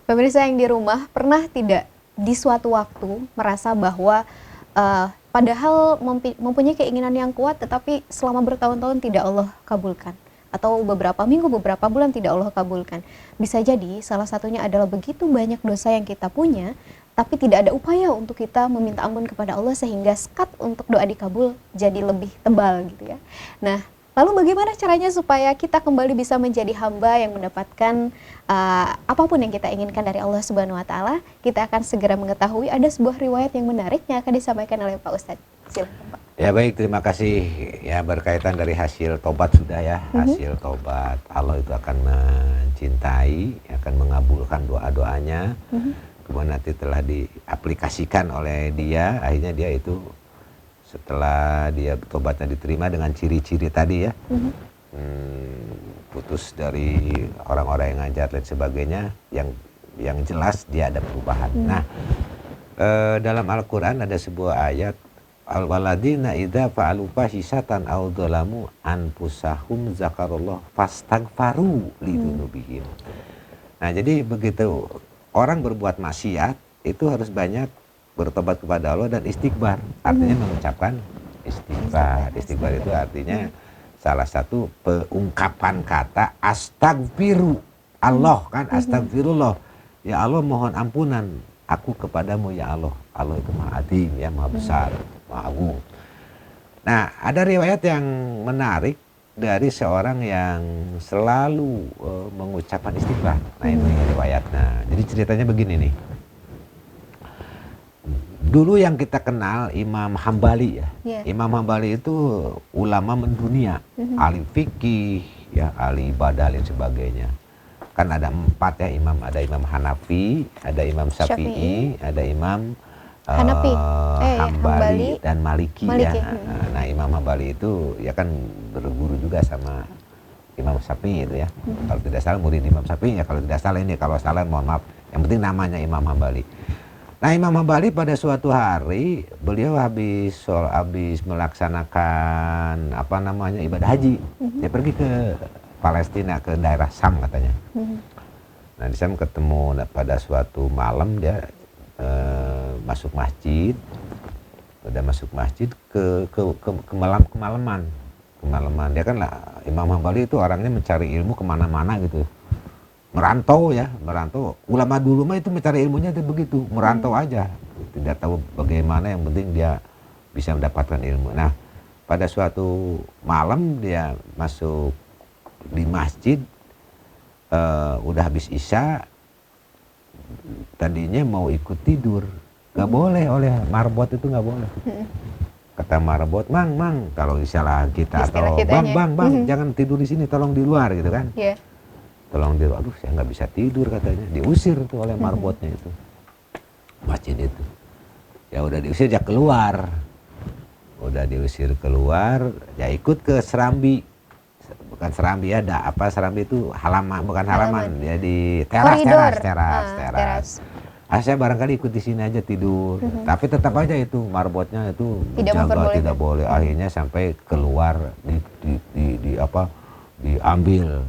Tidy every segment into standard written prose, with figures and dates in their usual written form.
Pemirsa yang di rumah, pernah tidak di suatu waktu merasa bahwa padahal mempunyai keinginan yang kuat tetapi selama bertahun-tahun tidak Allah kabulkan? Atau beberapa minggu, beberapa bulan tidak Allah kabulkan? Bisa jadi salah satunya adalah begitu banyak dosa yang kita punya, tapi tidak ada upaya untuk kita meminta ampun kepada Allah sehingga sekat untuk doa dikabul jadi lebih tebal gitu ya. Nah, lalu bagaimana caranya supaya kita kembali bisa menjadi hamba yang mendapatkan apapun yang kita inginkan dari Allah Subhanahu wa taala? Kita akan segera mengetahui. Ada sebuah riwayat yang menarik yang akan disampaikan oleh Pak Ustadz. Silakan, Pak. Ya baik, terima kasih. Ya berkaitan dari hasil tobat sudah ya. Hasil tobat, Allah itu akan mencintai, akan mengabulkan doa-doanya. Kemudian nanti telah diaplikasikan oleh dia, akhirnya dia itu setelah dia tobatnya diterima dengan ciri-ciri tadi ya, putus dari orang-orang yang ngajar dan sebagainya, yang jelas dia ada perubahan. Nah, dalam Al-Quran ada sebuah ayat, al-waladina idza fa'alu fahisatan aw dzalamu anfusahum zakarullah fastaghfaru lidzunubihim. Nah, jadi begitu orang berbuat maksiat itu harus banyak bertobat kepada Allah dan istighfar. Artinya mengucapkan istighfar. Istighfar itu artinya salah satu pengungkapan kata astagfiru Allah kan, astagfirullah. Ya Allah, mohon ampunan aku kepadamu ya Allah. Allah itu Maha Adil ya, Maha Besar, Maha Agung. Nah, ada riwayat yang menarik dari seorang yang selalu mengucapkan istighfar. Nah, ini riwayatnya. Jadi ceritanya begini nih. Dulu yang kita kenal Imam Hambali ya. Imam Hambali itu ulama mendunia, ahli fikih, ya, ahli ibadah dan sebagainya. Kan ada 4 ya imam, ada Imam Hanafi, ada Imam Syafi'i, ada Imam Hambali dan Maliki ya. Nah, Imam Hambali itu ya kan berguru juga sama Imam Syafi'i itu ya. Kalau tidak salah murid Imam Syafi'i ya, kalau tidak salah ini, kalau salah mohon maaf. Yang penting namanya Imam Hambali. Nah, Imam Hambali pada suatu hari beliau habis melaksanakan ibadah haji. Dia pergi ke Palestina, ke daerah Sam katanya. Nah, di Sam ketemu pada suatu malam dia masuk masjid. Udah masuk masjid kemalaman. Dia kan lah, Imam Hambali itu orangnya mencari ilmu kemana-mana gitu. Merantau. Ulama dulu mah itu mencari ilmunya itu begitu, merantau aja, tidak tahu bagaimana, yang penting dia bisa mendapatkan ilmu. Nah, pada suatu malam dia masuk di masjid, udah habis isya, tadinya mau ikut tidur, nggak boleh, oleh marbot itu nggak boleh. Kata marbot, mang, kalau istilah kita atau bang, jangan tidur di sini, tolong di luar gitu kan. Tolong di luar, aduh saya nggak bisa tidur katanya, diusir tuh oleh marbotnya itu, masjid itu. Ya udah diusir, ya keluar, ya ikut ke Serambi, bukan Serambi ya, Serambi itu halaman, bukan halaman, ya di teras. Saya barangkali ikut di sini aja tidur, tapi tetap aja itu marbotnya itu menjaga, tidak boleh. Akhirnya sampai keluar, diambil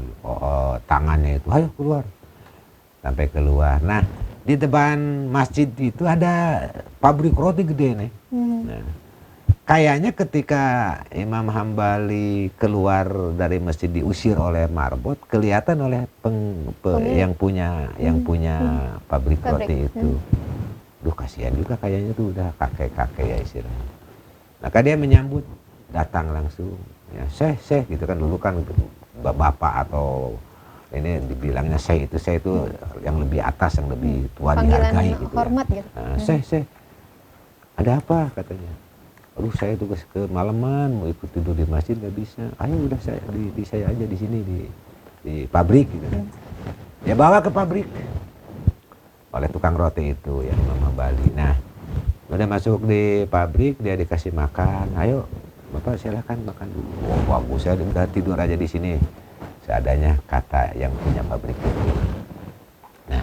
tangannya itu, ayo keluar, sampai keluar. Nah, di depan masjid itu ada pabrik roti gede nih. Nah, kayaknya ketika Imam Hambali keluar dari masjid diusir oleh marbot, kelihatan oleh yang punya pabrik roti itu. Duh, kasihan juga kayaknya tuh, udah kakek-kakek ya istilahnya. Maka dia menyambut, datang langsung. Ya, Syekh gitu kan, dulu kan bapak atau ini dibilangnya Syekh itu yang lebih atas, yang lebih tua, dihargai gitu. Hormat ya. Gitu. Nah, Syekh, ada apa katanya? Aduh, saya tugas ke malaman, mau ikut tidur di masjid nggak bisa. Ayo udah saya aja di sini di pabrik gitu. Ya bawa ke pabrik oleh tukang roti itu ya, Imam Hambali. Nah, udah masuk di pabrik, dia dikasih makan. Ayo Bapak silakan makan dulu. Oh bagus, saya udah tidur aja di sini seadanya, kata yang punya pabrik itu. Nah,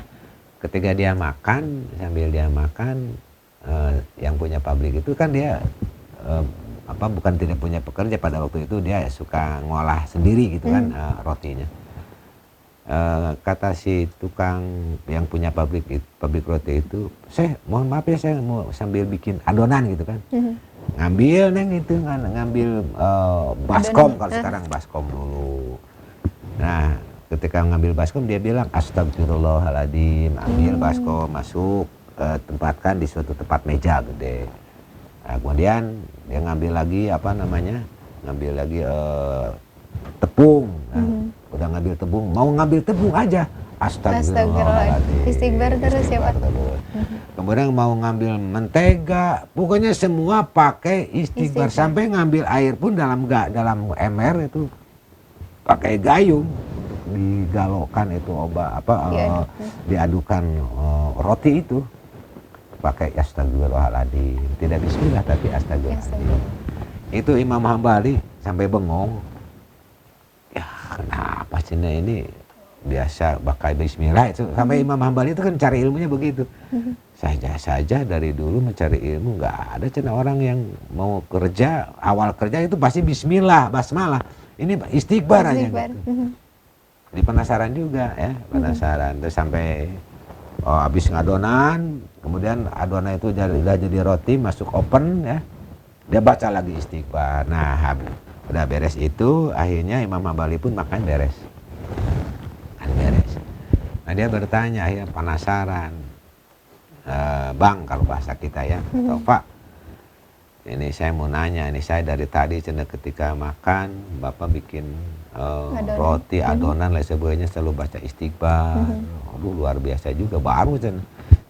ketika dia makan, sambil dia makan, yang punya pabrik itu kan dia bukan tidak punya pekerja pada waktu itu, dia suka ngolah sendiri gitu kan rotinya. Kata si tukang yang punya pabrik roti itu, saya mohon maaf ya, saya mau sambil bikin adonan gitu kan. Ngambil neng itu ngambil baskom, kalau sekarang baskom dulu. Nah ketika ngambil baskom dia bilang astagfirullahaladzim, ambil baskom, masuk, tempatkan di suatu tempat meja gede. Nah, kemudian dia ngambil lagi ngambil lagi tepung. Nah, udah ngambil tepung, mau ngambil tepung aja, astagfirullahaladzim, istighfar terus ya Pak. Kemudian mau ngambil mentega, pokoknya semua pakai istighfar. Sampai ngambil air pun dalam ember itu pakai gayung, digalokkan itu diadukan roti itu pakai astagfirullahaladzim, tidak bismillah tapi astagfirullahaladzim. Itu Imam Hambali sampai bengong, ya kenapa sih ini biasa pakai bismillah itu. Sampai Imam Hambali itu kan cari ilmunya begitu. Saja dari dulu mencari ilmu, nggak ada cina orang yang mau kerja, awal kerja itu pasti bismillah, basmalah. Ini istighfar aja gitu. Di penasaran juga ya, penasaran. Terus sampai habis ngadonan, kemudian adonan itu udah jadi roti, masuk oven ya, dia baca lagi istighfar. Nah udah beres itu, akhirnya Imam Hambali pun makan beres. Nah dia bertanya, akhirnya penasaran, Bang kalau bahasa kita ya, atau Pak, ini saya mau nanya, ini saya dari tadi ketika makan Bapak bikin roti, adonan lain sebagainya selalu baca istighfar. Aduh luar biasa juga, baru saya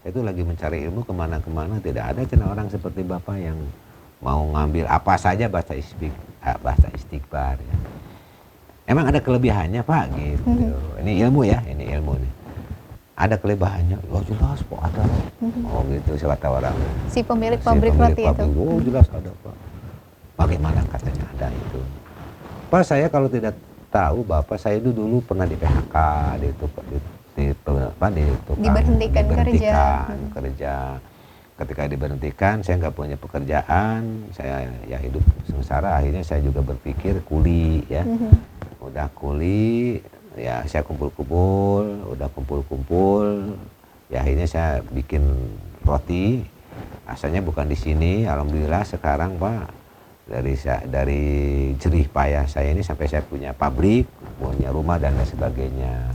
itu lagi mencari ilmu kemana-kemana, tidak ada orang seperti Bapak yang mau ngambil apa saja baca istighfar ya. Emang ada kelebihannya Pak gitu. Ini ilmu ya, ini ilmu nih. Ada kelebihannya, oh jelas Pak ada. Oh gitu kata orang. Si pemilik pabrik roti itu. Oh jelas ada Pak. Bagaimana katanya ada itu. Pak saya kalau tidak tahu Bapak, saya itu dulu pernah di PHK, diberhentikan kerja. Ketika diberhentikan saya nggak punya pekerjaan, saya ya hidup sengsara. Akhirnya saya juga berpikir kuli ya. Udah kuli ya, saya kumpul-kumpul, ya akhirnya saya bikin roti. Asalnya bukan di sini, alhamdulillah sekarang Pak dari jerih payah saya ini sampai saya punya pabrik, punya rumah dan lain sebagainya.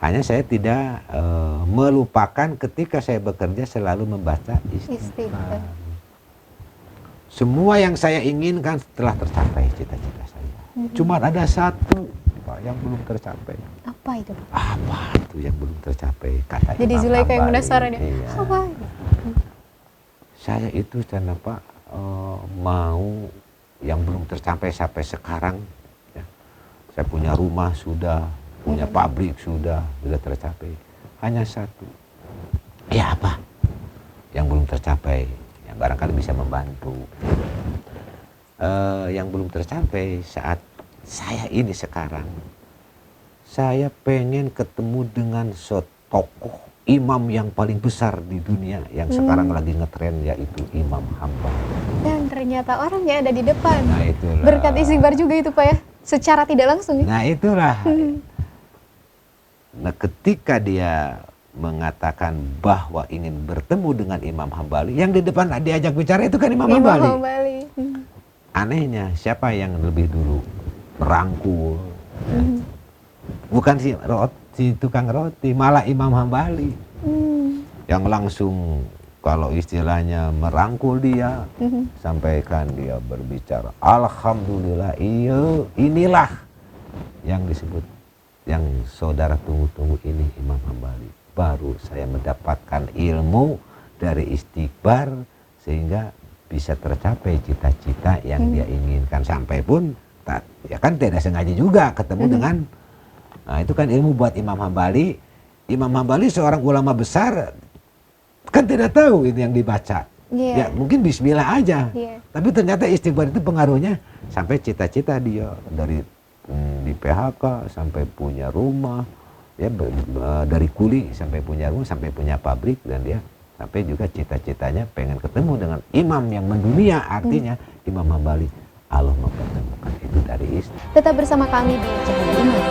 Hanya saya tidak melupakan ketika saya bekerja selalu membaca istighfar. Semua yang saya inginkan telah tercapai, cita-cita saya. Cuma ada satu Pak yang belum tercapai. Apa itu? Apa itu yang belum tercapai? Kata jadi Zulaikha yang penasaran ya. Iya. Apa? Saya itu Pak mau yang belum tercapai sampai sekarang. Ya. Saya punya rumah sudah, punya pabrik sudah tercapai. Hanya satu. Ya apa? Yang belum tercapai, yang barangkali bisa membantu. Yang belum tercapai saat saya ini sekarang, saya pengen ketemu dengan tokoh imam yang paling besar di dunia yang sekarang lagi ngetren, yaitu Imam Hambali. Dan ternyata orangnya ada di depan. Nah itulah. Berkat istighfar juga itu Pak ya, secara tidak langsung ya. Nah itulah. Nah ketika dia mengatakan bahwa ingin bertemu dengan Imam Hambali, yang di depan diajak bicara itu kan Imam Hambali. Anehnya siapa yang lebih dulu merangkul? Bukan si tukang roti, malah Imam Hambali yang langsung, kalau istilahnya, merangkul dia, sampaikan dia berbicara, alhamdulillah, iya inilah yang disebut, yang saudara tunggu-tunggu ini, Imam Hambali. Baru saya mendapatkan ilmu dari istighfar sehingga bisa tercapai cita-cita yang dia inginkan. Sampai pun ya kan tidak sengaja juga ketemu dengan, nah itu kan ilmu buat Imam Hambali. Imam Hambali seorang ulama besar, kan tidak tahu ini yang dibaca. Ya mungkin bismillah aja. Tapi ternyata istighfar itu pengaruhnya sampai cita-cita dia, dari di PHK sampai punya rumah, ya dari kuli sampai punya rumah, sampai punya pabrik, dan dia sampai juga cita-citanya pengen ketemu dengan imam yang mendunia, artinya Imam Hambali. Allah mempertemukan itu dari istri. Tetap bersama kami di Cahaya Iman.